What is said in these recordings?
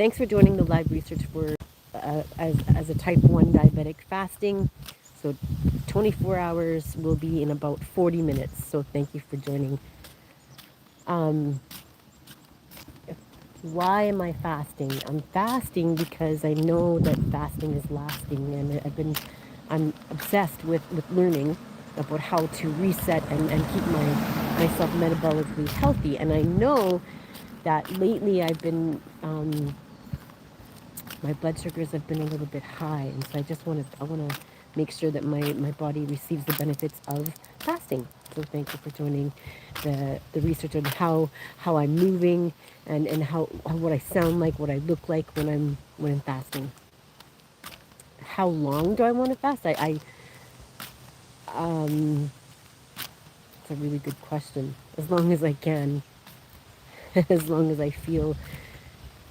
thanks for joining the live research for as a type 1 diabetic fasting. So 24 hours will be in about 40 minutes. So thank you for joining. Um, why am I fasting? I'm fasting because I know that fasting is lasting, and I'm obsessed with learning about how to reset and keep myself metabolically healthy. And I know that lately I've been my blood sugars have been a little bit high, and so I want to make sure that my body receives the benefits of fasting. So thank you for joining the research on how I'm moving and how what I sound like, what I look like when I'm fasting. How long do I want to fast? It's a really good question. As long as I can, as long as I feel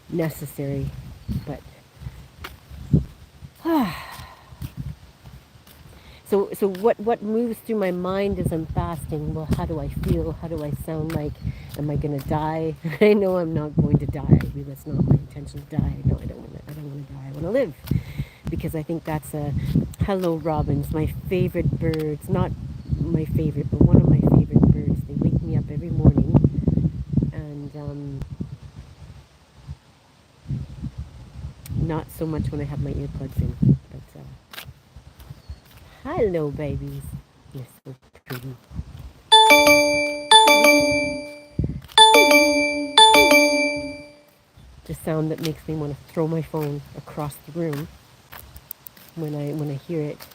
necessary, but. So what moves through my mind as I'm fasting? Well, how do I feel? How do I sound like? Am I gonna die? I know I'm not going to die. Maybe that's not my intention to die. No, I don't want to. I don't want to die. I want to live, because I think that's a. Hello, robins, my favorite birds. Not my favorite, but one of my favorite birds. They wake me up every morning, and not so much when I have my earplugs in. But hello, babies. You're so pretty. The sound that makes me want to throw my phone across the room when I hear it,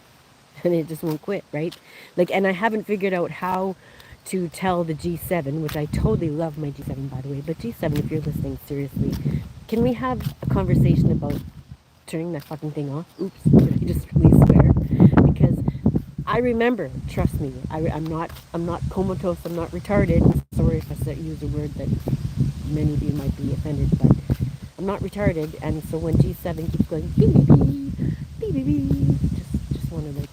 and it just won't quit, right? Like, and I haven't figured out how to tell the G7, which I totally love my G7, by the way. But G7, if you're listening, seriously, can we have a conversation about turning that fucking thing off? Oops, did I just really swear? Because I remember, trust me, I'm not comatose, I'm not retarded. Sorry if I use a word that many of you might be offended, but I'm not retarded. And so when G7 keeps going beep beep beep beep beep, just want to like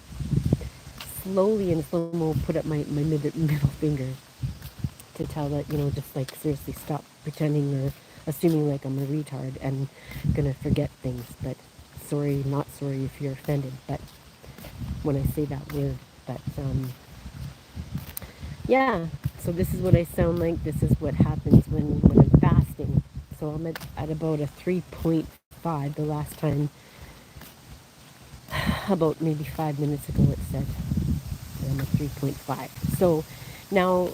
slowly in slow mo put up my middle finger to tell that, just like seriously stop pretending or assuming like I'm a retard and gonna forget things. But sorry, not sorry if you're offended, but when I say that word. But yeah, so this is what I sound like. This is what happens when I'm fasting. So I'm at about a 3.5 the last time, about maybe 5 minutes ago it said. I'm at 3.5. So now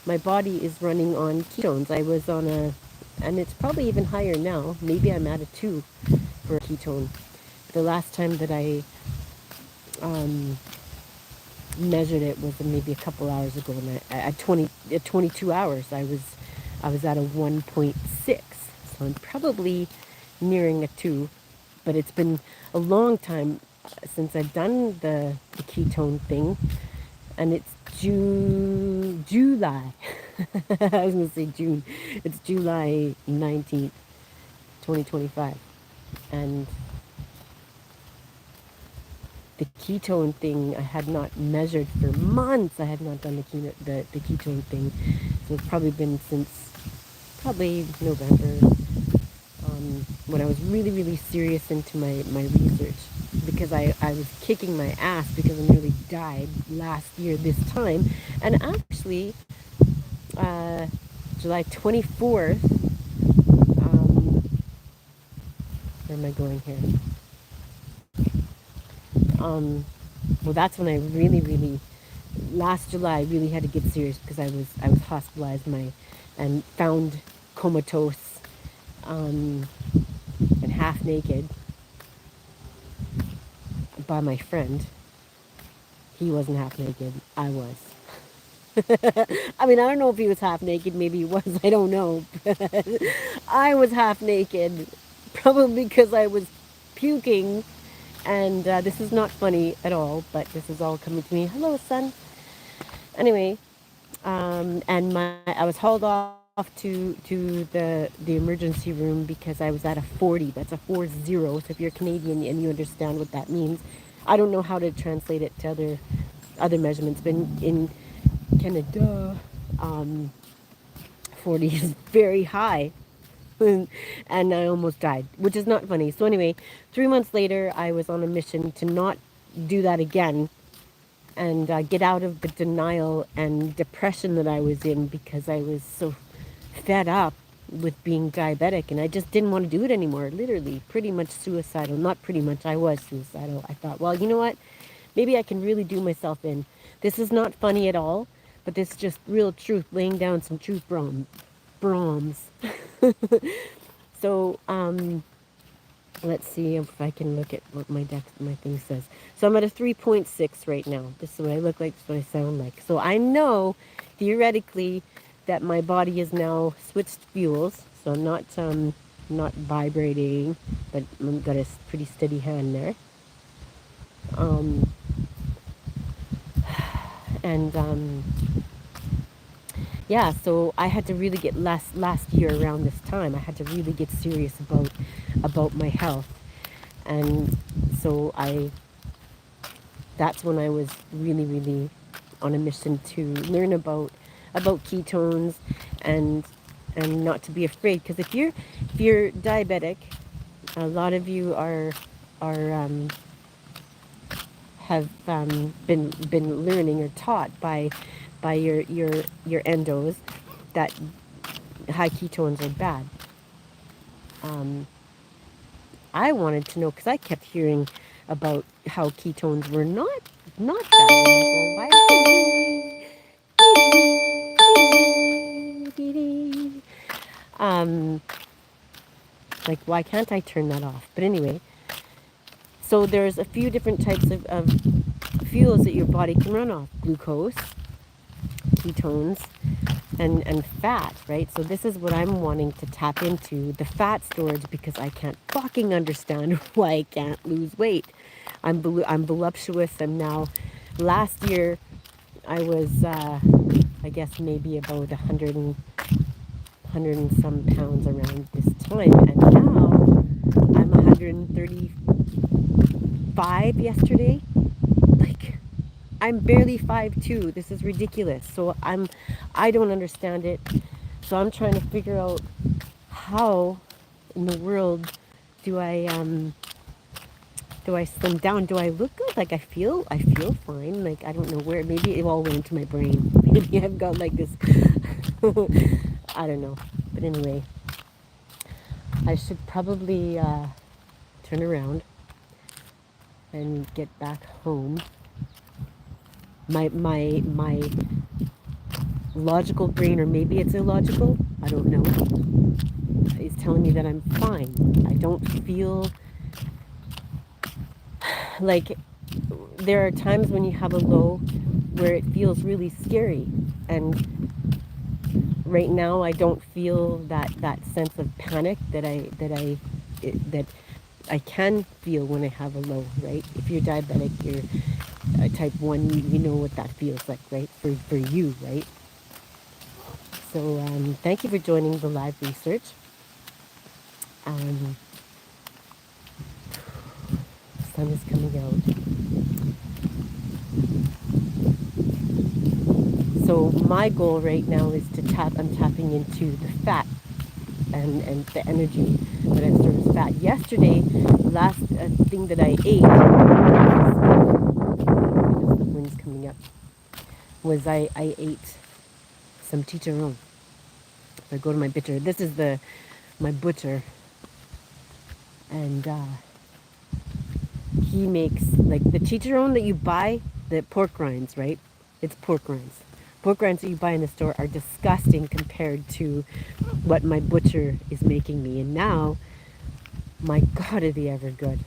my body is running on ketones. I was on and it's probably even higher now. Maybe I'm at a 2 for a ketone. The last time that I measured it was maybe a couple hours ago, and at 22 hours I was at a 1.6. So I'm probably nearing a 2, but it's been a long time since I've done the ketone thing, and it's July. I was going to say June. It's July 19th, 2025. And the ketone thing I had not measured for months. I had not done the ketone thing. So it's probably been since probably November, when I was really, really serious into my research, because I was kicking my ass because I nearly died last year this time. And actually, July 24th, where am I going here? Well, that's when I really, really, last July, I really had to get serious because I was hospitalized and found comatose, and half naked by my friend. He wasn't half naked. I was. I mean, I don't know if he was half naked. Maybe he was. I don't know. I was half naked, probably because I was puking. And this is not funny at all, but this is all coming to me. Hello, son. Anyway, and I was hauled off to the emergency room because I was at a 40. That's a 40. So if you're Canadian and you understand what that means, I don't know how to translate it to other measurements. But in Canada, 40 is very high. and I almost died, which is not funny. So anyway, 3 months later, I was on a mission to not do that again and get out of the denial and depression that I was in because I was so fed up with being diabetic and I just didn't want to do it anymore. Literally, pretty much suicidal. Not pretty much, I was suicidal. I thought, well, you know what? Maybe I can really do myself in. This is not funny at all, but this is just real truth, laying down some truth Brahms. So, let's see if I can look at what my thing says. So I'm at a 3.6 right now. This is what I look like, this is what I sound like. So I know, theoretically, that my body is now switched fuels. So I'm not vibrating, but I've got a pretty steady hand there. Yeah, so I had to really get last year around this time. I had to really get serious about my health, and so that's when I was really on a mission to learn about ketones and not to be afraid. Because if you're diabetic, a lot of you have been learning or taught by your endos that high ketones are bad. I wanted to know because I kept hearing about how ketones were not bad. Like, why can't I turn that off? But anyway, so there's a few different types of fuels that your body can run off: glucose, ketones, and fat, right? So this is what I'm wanting to tap into, the fat storage, because I can't fucking understand why I can't lose weight. I'm voluptuous. I'm now, last year I was I guess maybe about 100 and some pounds around this time, and now I'm 135 yesterday. Like, I'm barely 5'2". This is ridiculous. So I don't understand it. So I'm trying to figure out how in the world do I slim down? Do I look good? Like, I feel fine. Like, I don't know where. Maybe it all went into my brain. Maybe I've got like this. I don't know. But anyway, I should probably turn around and get back home. My logical brain, or maybe it's illogical, I don't know, is telling me that I'm fine. I don't feel like, there are times when you have a low where it feels really scary, and right now I don't feel that sense of panic that I can feel when I have a low, right? If you're diabetic, you're type 1, you know what that feels like, right? For you, right? So thank you for joining the live research. The sun is coming out. So my goal right now is I'm tapping into the fat and the energy that I store as fat. Yesterday, the last thing that I ate, the wind's coming up, was I ate some chicharron. So I go to my butcher. This is my butcher, and he makes, like, the chicharron that you buy, the pork rinds, right? It's pork rinds. Pork rinds that you buy in the store are disgusting compared to what my butcher is making me. And now, my God, are they ever good.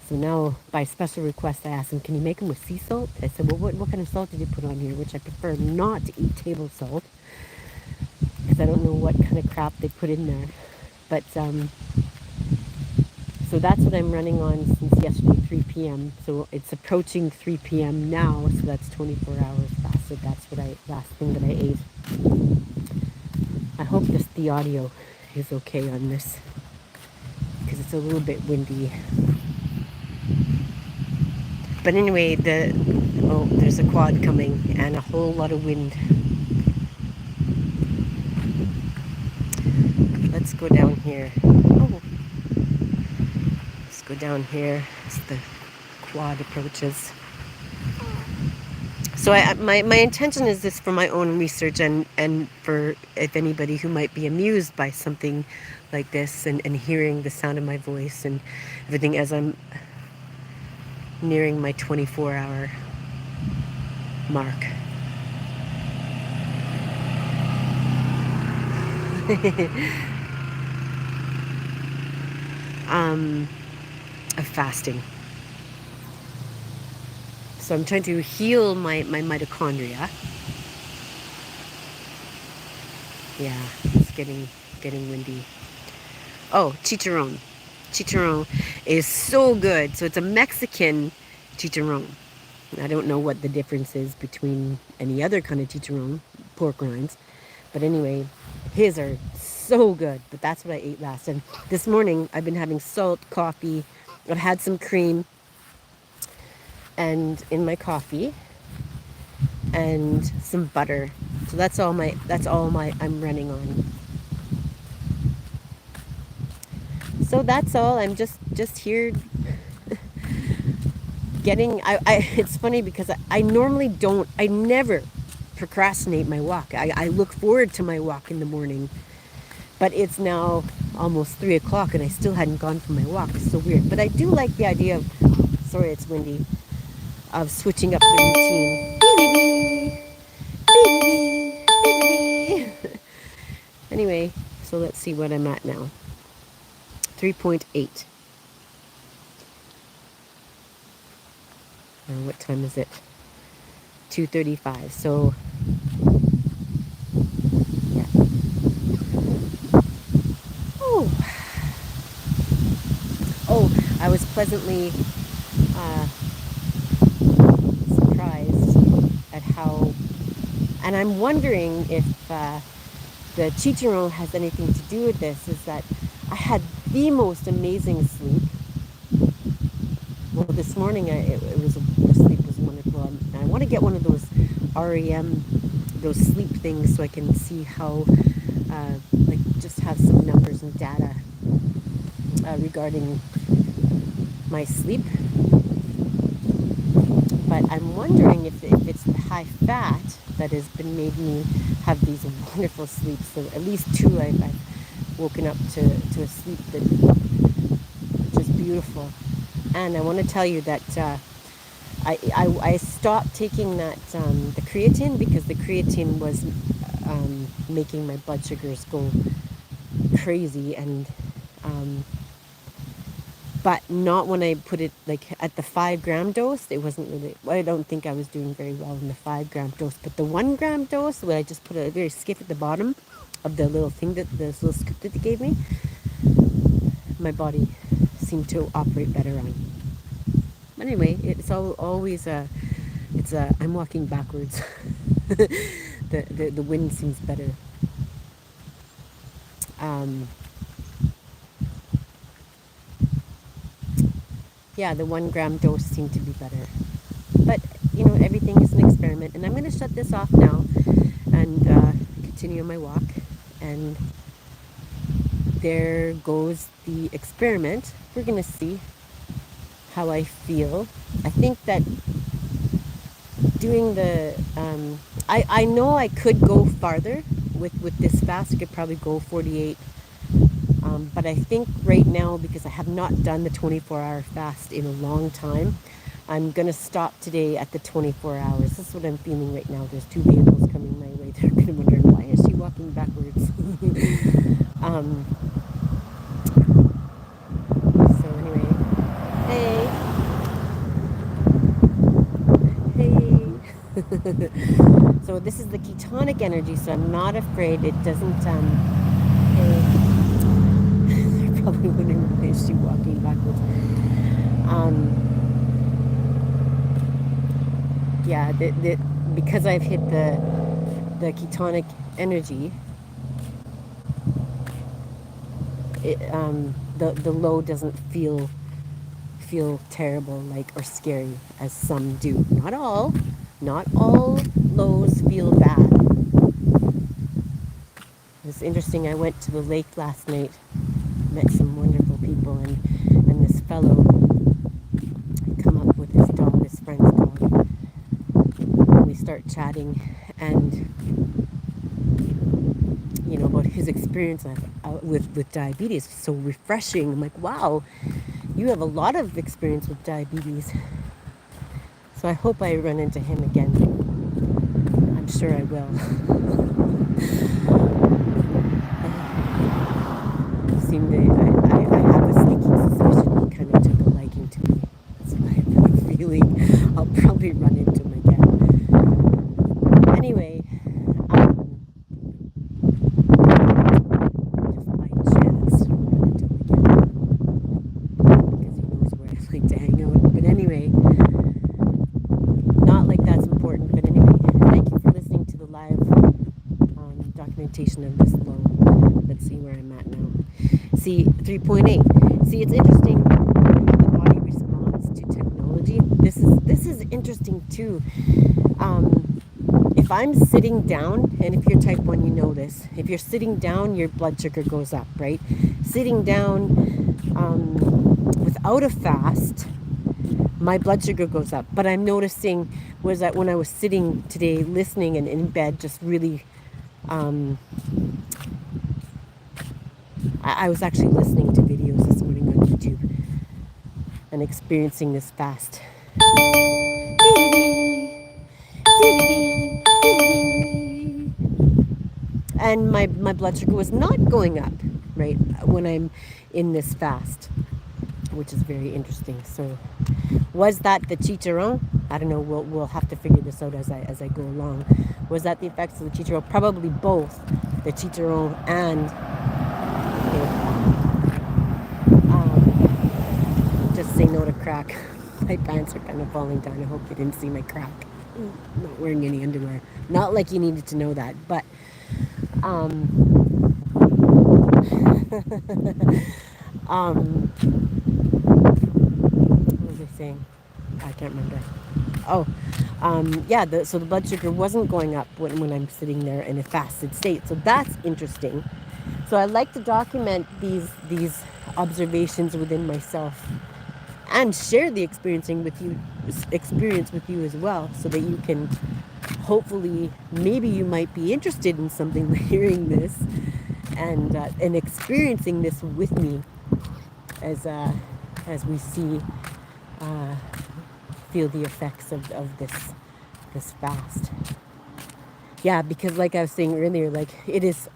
So now, by special request, I asked him, can you make them with sea salt? I said, well, what kind of salt did you put on here? Which I prefer not to eat table salt, because I don't know what kind of crap they put in there. But, so that's what I'm running on since yesterday, 3 p.m. So it's approaching 3 p.m. now, so that's 24 hours fasted. That's last thing that I ate. I hope the audio is okay on this, because it's a little bit windy. But anyway, there's a quad coming and a whole lot of wind. Let's let's go down here. Oh, let's go down here as the quad approaches. So my intention is this for my own research and for if anybody who might be amused by something like this and hearing the sound of my voice and everything as I'm nearing my 24-hour mark. Of fasting. So I'm trying to heal my mitochondria. Yeah, it's getting windy. Oh, chicharron. Chicharron is so good. So it's a Mexican chicharron. I don't know what the difference is between any other kind of chicharron, pork rinds. But anyway, his are so good. But that's what I ate last. And this morning, I've been having salt, coffee. I've had some cream and in my coffee and some butter. So that's all I'm running on. So that's all. I'm just here getting it's funny because I never procrastinate my walk. I look forward to my walk in the morning. But it's now almost 3 o'clock and I still hadn't gone for my walk. It's so weird. But I do like the idea of, sorry it's windy, of switching up the routine. Anyway, so let's see what I'm at now. 3.8. What time is it? 2:35. So, yeah. Oh, I was pleasantly surprised at how, and I'm wondering if the chicharron has anything to do with this, is that I had the most amazing sleep. Well, this morning the sleep was wonderful. And I want to get one of those REM, those sleep things, so I can see how, just have some numbers and data regarding my sleep. But I'm wondering if it's the high fat that has been made me have these wonderful sleeps. So at least 2 I've woken up to a sleep that just beautiful. And I want to tell you that I stopped taking that the creatine because the creatine was making my blood sugars go crazy, and but not when I put it like at the 5-gram dose. It wasn't really, I don't think I was doing very well in the 5-gram dose, but the 1-gram dose, where I just put a very skiff at the bottom of the little thing, this little scoop that they gave me, my body seemed to operate better on. But anyway, it's always I'm walking backwards. The wind seems better. Yeah, the 1-gram dose seemed to be better. But, everything is an experiment. And I'm going to shut this off now and continue my walk. And there goes the experiment. We're going to see how I feel. I think that doing the... I know I could go farther with this fast. I could probably go 48. But I think right now, because I have not done the 24-hour fast in a long time, I'm going to stop today at the 24 hours. This is what I'm feeling right now. There's 2 vehicles coming my way. They're going to wonder, why is she walking backwards? So anyway, hey. So this is the ketonic energy, so I'm not afraid. It doesn't, probably wondering why is she walking backwards. Yeah, because I've hit the ketonic energy, the low doesn't feel terrible, or scary as some do. Not all lows feel bad. it's interesting. I went to the lake last night, met some wonderful people, and this fellow come up with his dog, his friend's dog, and we start chatting, and about his experience with diabetes. So refreshing. I'm like, wow, you have a lot of experience with diabetes. So I hope I run into him again. I'm sure I will. I have a sneaking suspicion he kind of took a liking to me. That's why I have a feeling I'll probably run into him again. Anyway, just by chance run into him again because he knows where I like to hang out. But anyway, not like that's important. But anyway, thank you for listening to the live documentation of this loan. Let's see where I'm at now. See, 3.8. See, it's interesting how the body responds to technology. This is interesting too. If I'm sitting down, and if you're type 1, you know this. If you're sitting down, your blood sugar goes up, right? Sitting down without a fast, my blood sugar goes up. But I'm noticing was that when I was sitting today listening and in bed, just really I was actually listening to videos this morning on YouTube and experiencing this fast. And my blood sugar was not going up, right, when I'm in this fast, which is very interesting. So was that the chicharron? I don't know. We'll have to figure this out as I go along. Was that the effects of the chicharron? Probably both, the chicharron and just say no to crack. My pants are kind of falling down. I hope you didn't see my crack. I'm not wearing any underwear. Not like you needed to know that, but what was I saying? I can't remember. Oh, yeah. So the blood sugar wasn't going up when I'm sitting there in a fasted state. So that's interesting. So I like to document these observations within myself and share the experience with you as well, so that you can hopefully, maybe you might be interested in something hearing this and experiencing this with me as we feel the effects of this fast. Yeah, because like I was saying earlier, like it is,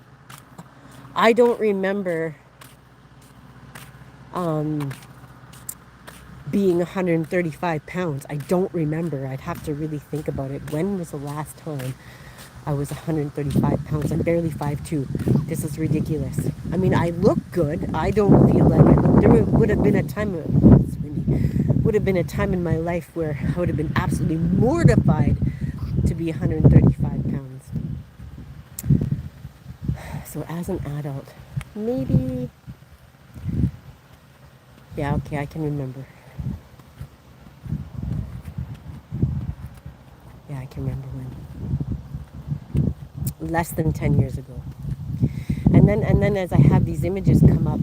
I don't remember being 135 pounds. I don't remember. I'd have to really think about it. When was the last time I was 135 pounds? I'm barely 5'2". This is ridiculous. I mean, I look good. I don't feel like I look. There would have been a time in my life where I would have been absolutely mortified to be 135 pounds. So as an adult, maybe, yeah, okay, I can remember. Yeah, I can remember when. Less than 10 years ago. And then as I have these images come up,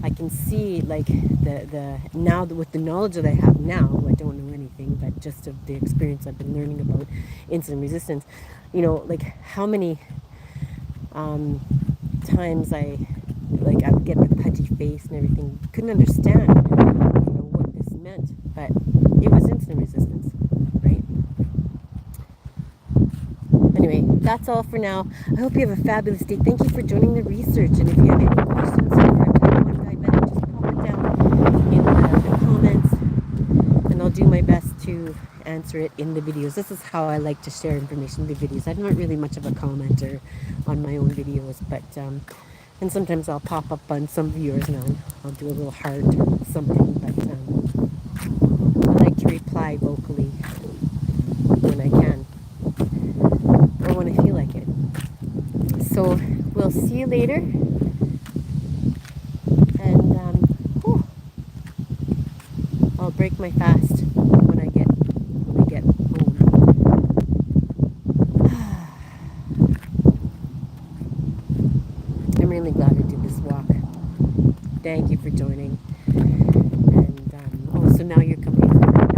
I can see like the now with the knowledge that I have now, I don't know anything, but just of the experience I've been learning about insulin resistance, like how many times I would get the pudgy face and everything. Couldn't understand, what this meant, but it was insulin resistance, right? Anyway, that's all for now. I hope you have a fabulous day. Thank you for joining the research. And if you have any questions about type 1 diabetic, just pop it down in the comments, and I'll do my best to answer it in the videos. This is how I like to share information in the videos. I'm not really much of a commenter on my own videos, but and sometimes I'll pop up on some viewers and I'll do a little heart or something, but I like to reply vocally when I can, or when I feel like it. So we'll see you later, and I'll break my fast when I get home. Thank you for joining. And oh, so now you're coming.